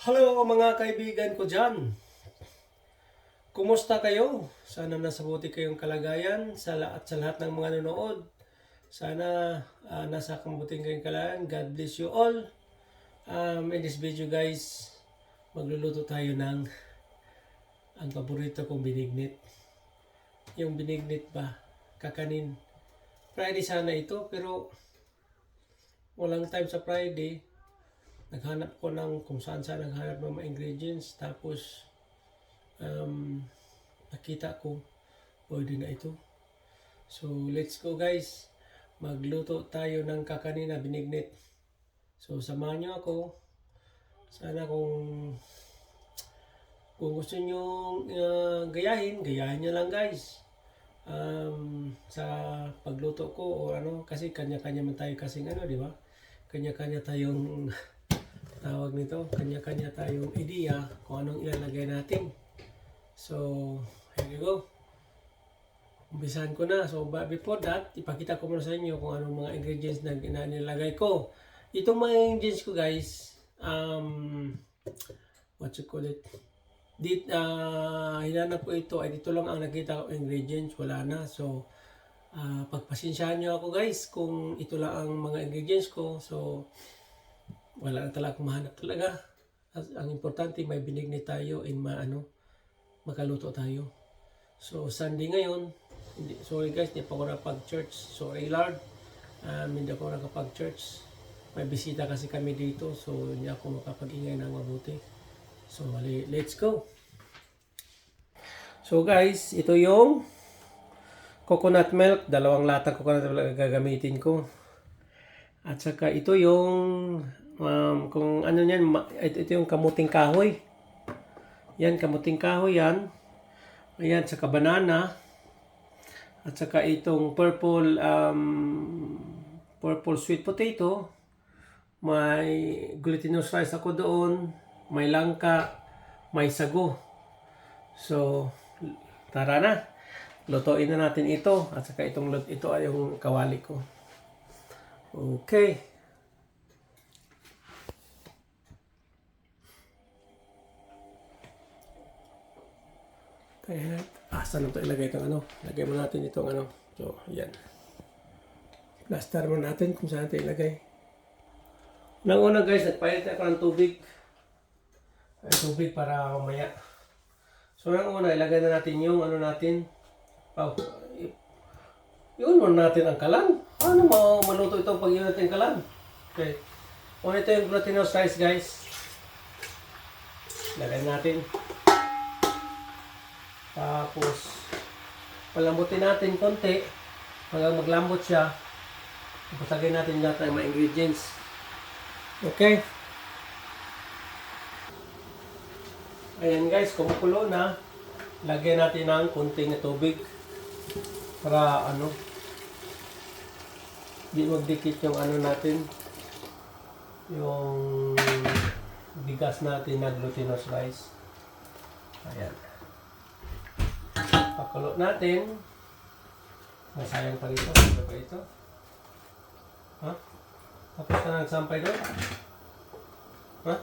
Hello mga kaibigan ko dyan. Kumusta kayo? Sana nasa buti kayong kalagayan at sa lahat ng mga nanonood. Sana nasa kamuting kayong kalagayan. God bless you all. In this video guys, magluluto tayo ng ang paborito kong binignit. Yung binignit ba? Kakanin. Friday sana ito pero walang time sa Friday. Naghanap ko ng kung saan naghanap ng mga ingredients. Tapos nakita ko pwede na ito. So let's go guys, magluto tayo ng kakanin na binignit. So samahan nyo ako. Sana kung gusto nyo gayahin nyo lang guys. Sa pagluto ko o ano, kasi kanya-kanya man tayo kasing di ba? Kanya-kanya tayong tawag nito, kanya-kanya tayong ideya kung anong ilalagay natin. So, here we go. Umpisahan ko na. So, before that, ipakita ko muna sa inyo kung anong mga ingredients na nilagay ko. Itong mga ingredients ko guys, what you call it? Hinanap ko ito, ay dito lang ang nakita ko ingredients, wala na. So, pagpasensyahan nyo ako guys kung ito lang ang mga ingredients ko. So, wala na talaga akong mahanap talaga. Ang importante, may binignit tayo and makaluto tayo. So, Sunday ngayon. Sorry guys, hindi pa ako nakapag-church. Sorry Lord. Hindi ako nakapag-church. May bisita kasi kami dito. So, hindi ako makapag-ingay ng mabuti. So, let's go. So guys, ito yung coconut milk. 2 latang coconut milk gagamitin ko. At saka ito yung kung ano yan, ito yung kamuting kahoy. Yan, kamuting kahoy yan. Ayan, saka banana. At saka itong purple sweet potato. May glutinous rice ako doon. May langka. May sago. So, tara na. Lutuin na natin ito. At saka ito ay yung kawali ko. Okay. Saan ito ilagay itong lagay mo natin itong so yan, plaster mo natin kung saan ito ilagay. Una guys, nagpalit ako ng tubig para mamaya. So una ilagay na natin yung natin, yun muna natin ang kalan. Paano maluto ito pag yun natin kalan? Okay, ito yung glutinous rice guys, lagay natin. Tapos, palambutin natin konti hanggang maglambot siya. Ipasagay natin lahat ng mga ingredients. Okay? Ayan guys, kumukulo na. Lagyan natin ng konting tubig para di magdikit yung natin, yung bigas natin na glutinous rice. Ayan. Pakulo natin. Masayang pa rito. Ano pa ito? Ha? Tapos na nagsampay doon? Ha?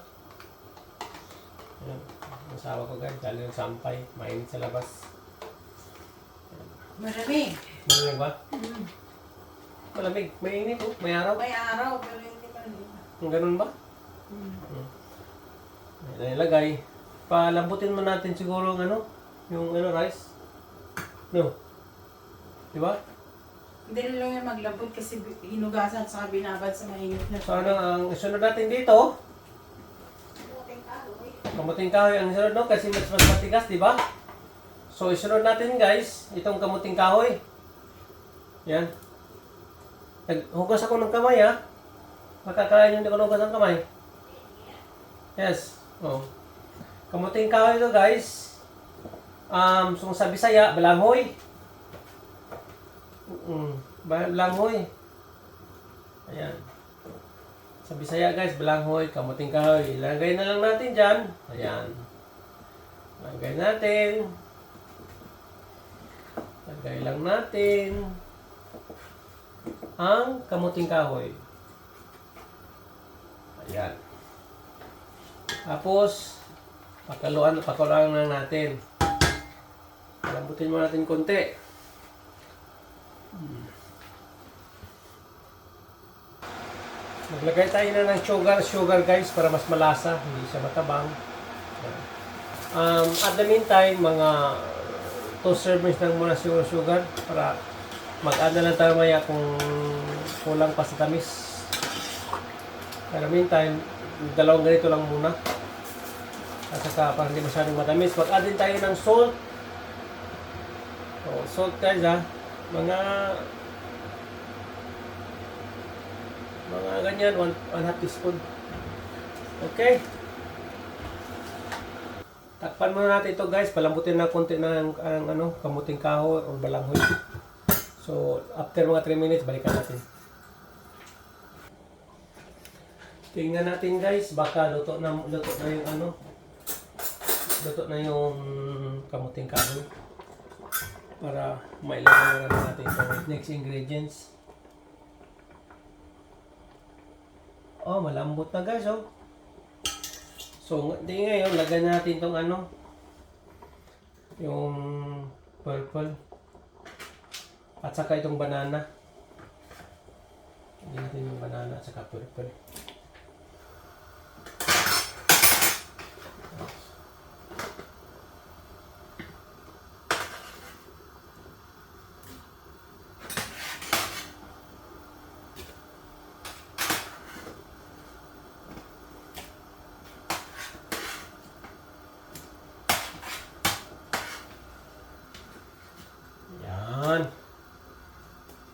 Ayan. Masawa ko guys. Dali nagsampay. Mainit sa labas. Malamig. Malamig ba? Malamig. May init oh. May araw. May araw, pero hindi malamig. Ganun ba? Ayan, ilagay. Palambutin mo natin siguro yung rice. No. Diba? Hindi na lang yung maglambot kasi hinugasan sa binabad sa mainit na. So ang isunod natin dito? Kamuting kahoy ang isunod kasi mas matigas, diba? So isunod natin guys, itong kamuting kahoy. Yan. Naghugas ako ng kamay Makakain yung hindi ko nahugas ng kamay. Yes. Oh. Kamuting kahoy ito guys. So sa Bisaya, balanghoy. Balanghoy. Ayan. Sa Bisaya guys, balanghoy, kamuting kahoy. Ilagay na lang natin dyan. Ayan. Lagay natin. Lagay lang natin ang kamuting kahoy. Ayan. Tapos, pakuluan na natin. Lambutin mo natin konti. Maglagay tayo na ng sugar guys para mas malasa, hindi siya matabang. At the meantime, mga 2 servings lang muna sugar para mag-add na lang tayo maya kung kulang pa sa tamis. At the meantime, dalawang ganito lang muna. At saka para hindi masyadong matamis, mag-add din tayo ng salt. So, salt guys ha, mga ganyan, 1/2 teaspoon. Okay. Takpan muna natin ito guys, palambutin na konti ng kamuting kahoy o balanghoy. So, after mga 3 minutes, balikan natin. Tingnan natin guys, baka luto na yung kamuting kahoy. Para mailagay na natin itong next ingredients. Oh, malambot na guys, oh. So, di ngayon, lagyan natin itong yung purple. At saka itong banana. Lagyan natin yung banana at saka purple.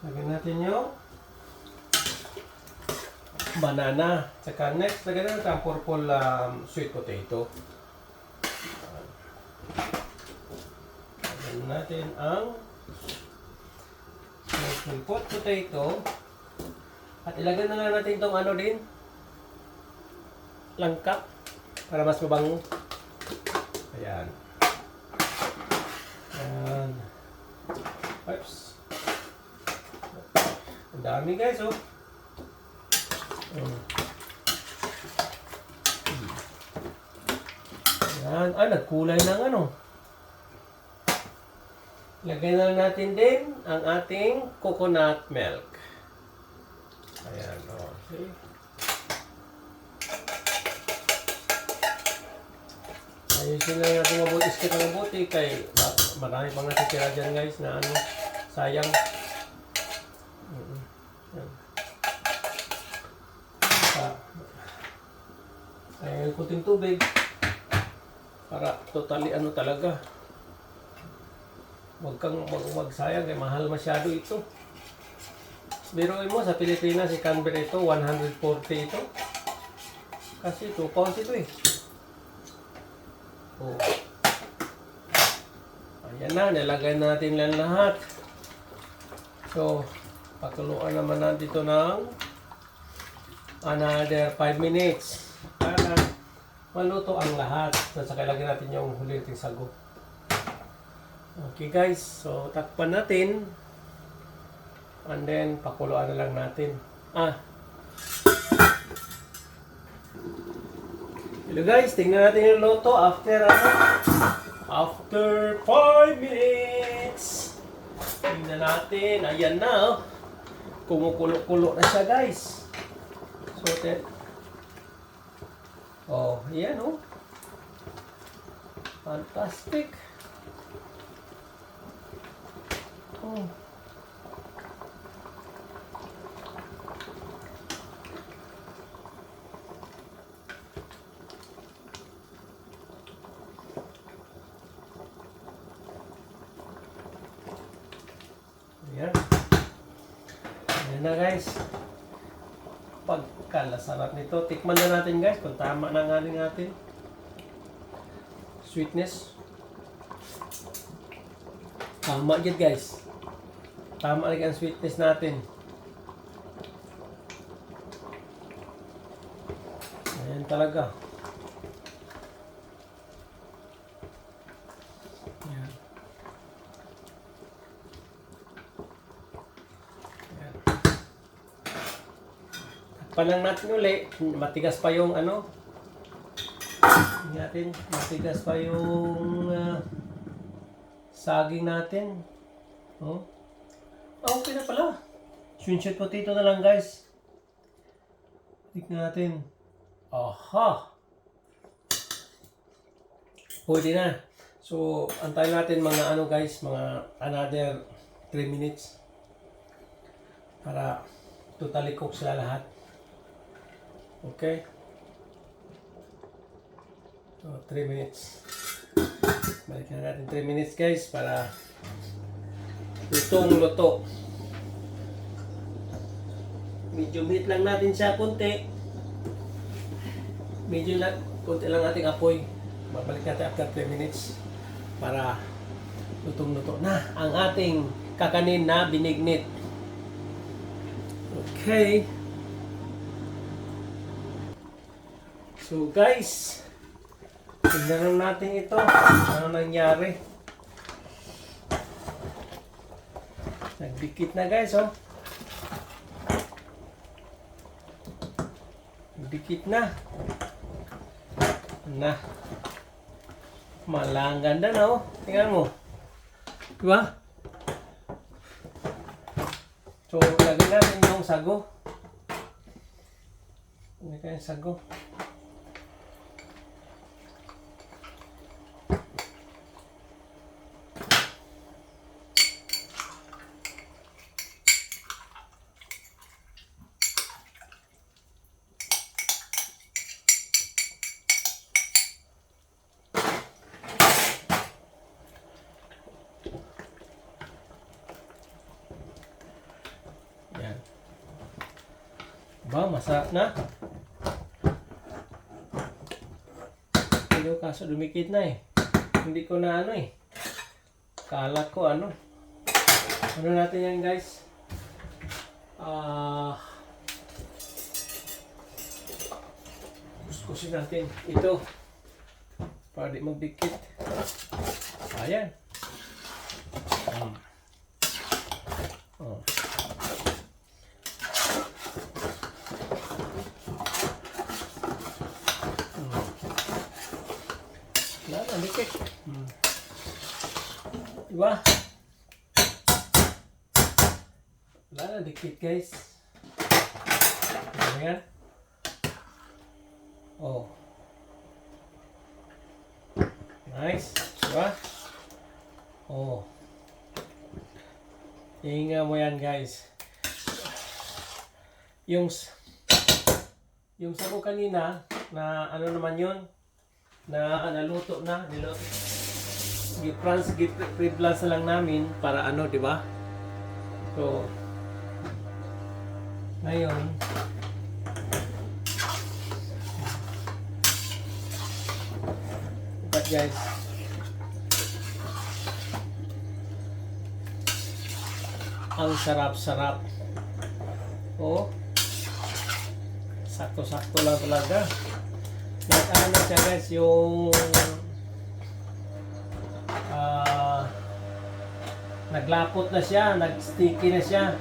Lagyan natin yung banana. Saka next, lagyan natin ang purple sweet potato. Lagyan natin ang sweet potato. At ilagyan na lang natin itong langka para mas mabango. Ayan. Ayan. Oops. Ang dami guys, oh. Ayan. Nagkulay ng Lagay na lang natin din ang ating coconut milk. Ayan, oh. Okay. Ayusin lang natin mabuti, stick na mabuti kay marami pang natitira dyan guys na sayang. Ay, kunting tubig para totally talaga. Huwag kang magsayang kaya mahal masyado ito. Biruin mo sa Pilipinas, si Canberra ito, 140 ito. Kasi 2 pounds ito eh. Oh. Ayan na, nilagay natin lang lahat. So, pakuluan naman natin ito ng another 5 minutes para maluto ang lahat. So, saka ilagay natin yung huli nating sago. Okay guys, so takpan natin. And then, pakuluan na lang natin. Hello guys, tingnan natin yung luto after 5 minutes. Tingnan natin, ayan na oh. Kumukulo-kulo na siya guys. So, ayan oh. Fantastic. Oh. Ayan. Ayan na guys. Pagkalasarap nito. Tikman na natin guys kung tama na nga natin. Sweetness. Tama yun guys. Tama rin ang sweetness natin. Ayan talaga. Ayan. Ayan. Takpan lang natin ulit. Matigas pa yung Tingnan natin, matigas pa yung saging natin. Oh. Okay na pala. Sweet potato na lang guys. Tingnan natin. Aha! Pwede na. So, antayin natin mga ano guys, mga another 3 minutes. Para totally cook sila lahat. Okay? So, 3 minutes. Balik na natin 3 minutes guys para lutong luto. Medyo meat lang natin siya konti. Medyo lang, konti lang nating apoy. Babalik natin after 3 minutes para lutong-luto na ang ating kakanin na binignit. Okay. So guys, tingnan natin ito. Ano nangyari? Nagdikit na guys, oh. Nagdikit na. Na. Malang ganda na, oh. Tingnan mo. Diba? So, lagyan natin yung sago. Lagyan natin yung sago. Yan. Ba, masarap na. Pero kaso dumikit na eh. Hindi ko na ano eh. Kalat ko ano. Ano natin yan guys? Kuskusin natin ito. Para di magdikit. Ayan. Oh. Wala na, dikit. Diba? Wala na, dikit guys. Ayan. Oh. Nice. Diba? Oh. Hinga mo yan guys. Yung sago kanina na ano naman yun na naluto na niluto. Pre-blast na lang namin para ano, di ba? So ngayon but guys, ang sarap-sarap. Oh. Sakto-sakto lang talaga. Ano na siya guys, yung naglapot na siya, nag-sticky na siya.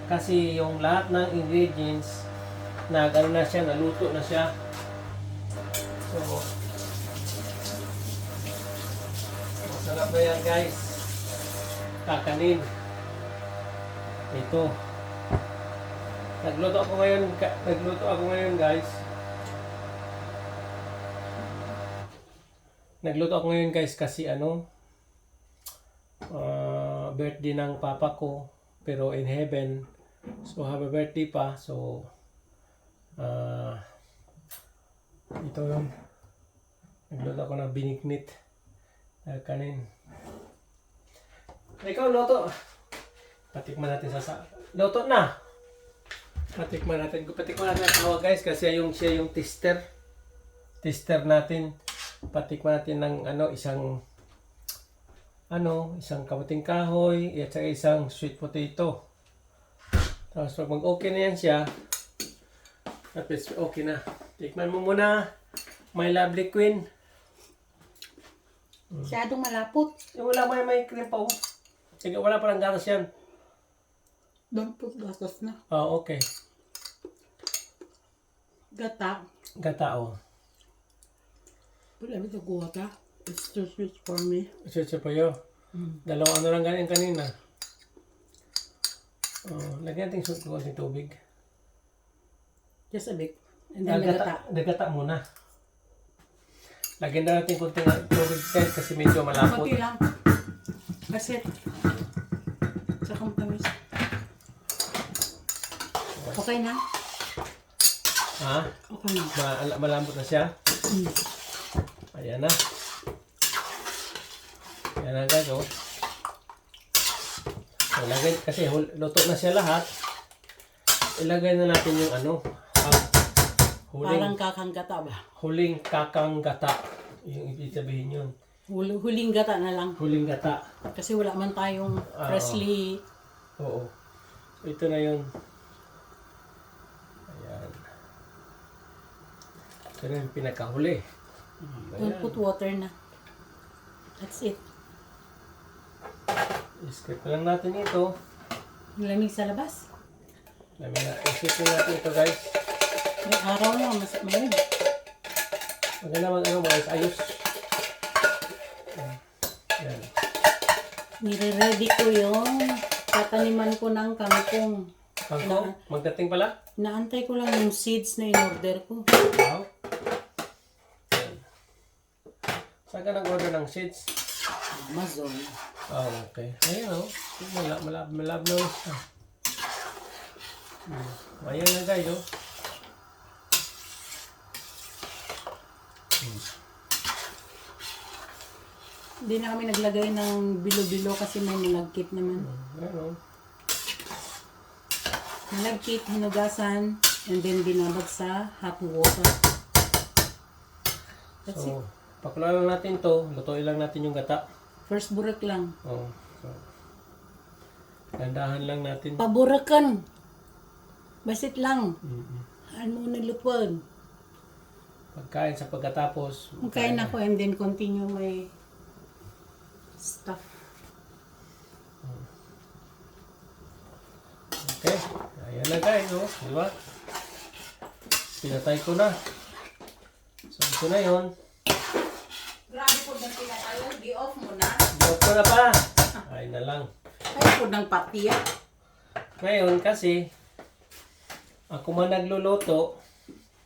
Kasi yung lahat ng ingredients nag-ano na siya, naluto na siya. So, masarap na yan guys. Kakanin. Ito. Nagluto ako ngayon guys. Nagluto ako ngayon guys kasi ano, birthday ng papa ko, pero in heaven. So happy birthday pa. So ito yun. Nagluto ako ng binignit kanin. Ikaw luto. Patikman natin luto na. Patikman natin ako guys kasi siya yung tester natin. Patikman natin ng isang kamuting kahoy at saka isang sweet potato. Tapos pag mag-okay na yan siya, tapos okay na. Tikman mo muna, my lovely queen. Masyadong malapot. Wala may cream pa. Sige, wala parang gatas yan. Don't put gatas na. Oh, okay. Gata. Gata, oh. Put a bit of water. It's too sweet for me. Siya pa yo. Dalawang ano lang ganyan kanina. Oh, lagyan natin konting tubig. Just a bit. And then nagata. Nagata muna. Lagyan na natin konting tubig guys kasi medyo malapot. Kunti lang. That's it. Sa tamis. Okay na? Ha? Okay na. Malambot na siya? Ayan na. Ayan na guys, oh. So, lagay, kasi luto na siya lahat. Ilagay na natin yung ano, Parang kakang gata ba? huling kakang gata. Yung ibig sabihin yun. Huling gata na lang. Huling gata. Kasi wala man tayong freshly. Oo. So, ito na yun. Ayan. Ito na yung pinakahuli. We'll put water na. That's it. I-skip lang natin ito. Malamig sa labas. I-skip natin ito guys. May araw na. Mas malamig. Maganda mag-ano guys. Ayos. Ayan. Nire-ready ko yung tataniman ko ng kangkong. Kangkong? Magdating pala? Naantay ko lang yung seeds na in-order ko. Wow. Ayan. Saan ka nag-order ng seeds? Amazon. Oh, okay. Ayan o. Malab na siya. Ayan na guys o. Hindi na kami naglagay ng bilo-bilo kasi may nilagkit naman. Ayan o. Nilagkit, hinugasan, and then binabag sa hot water. That's it. So, pakulo lang natin to. Lutuin lang natin yung gata. First burak lang. Oh. So, gandahan lang natin. Paburakan. Basit lang. Ano mo nilutuan. Pagkain sa pagkatapos. Magkain ako and then continue my stuff. Okay. Ayan na guys, oh. Diba? Pinatay ko na. So, ito na yun. Grabe po ng pinatayo. Di-off mo na. Diop ko na pa. Ay na lang. Ay po ng patiya. Ngayon kasi, ako man nagluluto.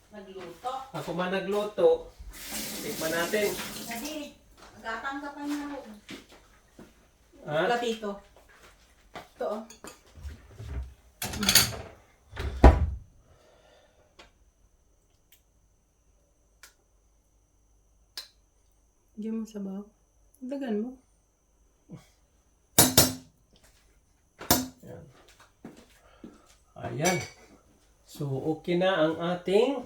Nagluto. Ako man nagluto. Tikman natin. Hindi. Gatang ka pa niya ako. Ha? Platito. Ito oh. Hindi mo sabaw. Dagan mo. Ayan. Ayan. So, okay na ang ating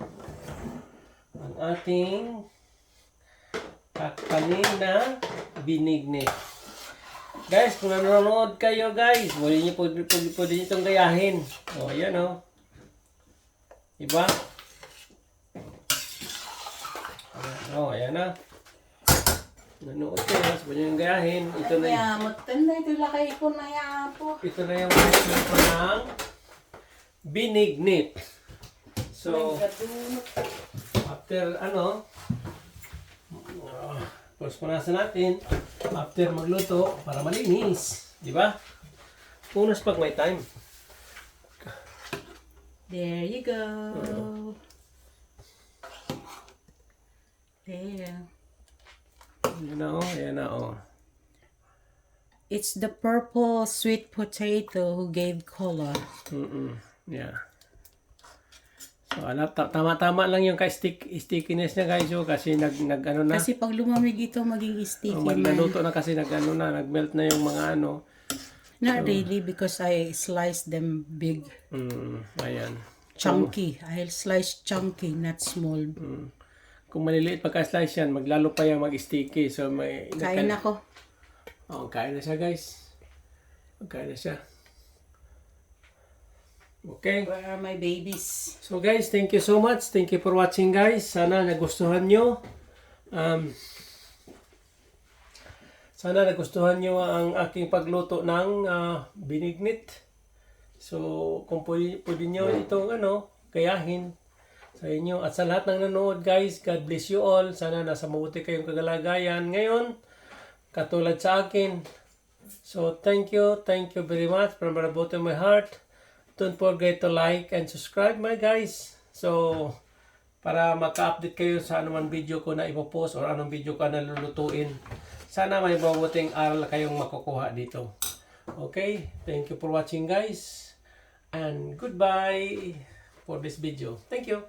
kakanin na binignit. Guys, kung nanonood kayo guys, pwede nyo itong gayahin. O, ayan o. Diba? O, ayan na. Nanonood kayo, pwede nyo gayahin. Ito na Kaya matanda ito lakay ko na yapo. Ito na yung recipe ng binignit. So, after punasan natin after magluto para malinis, di ba? Punas pag may time. There you go. There. Ayan na oh. It's the purple sweet potato who gave color. Yeah. So, tama-tama lang yung stickiness niya guys, oh, kasi nag-ano na. Kasi pag lumamig ito, maging sticky man. Magnaluto na kasi nag-melt na yung mga ano. Not really because I sliced them big. Ayan. Chunky. I'll slice chunky, not small. Kung maliliit pagka-slice yan, maglalo pa yan mag-sticky. So, Kain ako. Oh, kain na siya guys. Kain na siya. Okay. Where are my babies? So guys, thank you so much. Thank you for watching guys. Sana nagustuhan nyo. Sana nagustuhan nyo ang aking pagluto ng binignit. So, kung pwede nyo itong gayahin. sa inyo. At sa lahat ng nanonood guys, God bless you all. Sana nasa mabuti kayong kagalagayan ngayon, katulad sa akin. So thank you very much from the bottom of my heart. Don't forget to like and subscribe my guys. So para maka-update kayo sa anumang video ko na ipopost or anong video ko na lulutuin. Sana may mabuting aral kayong makukuha dito. Okay, thank you for watching guys. And goodbye for this video. Thank you.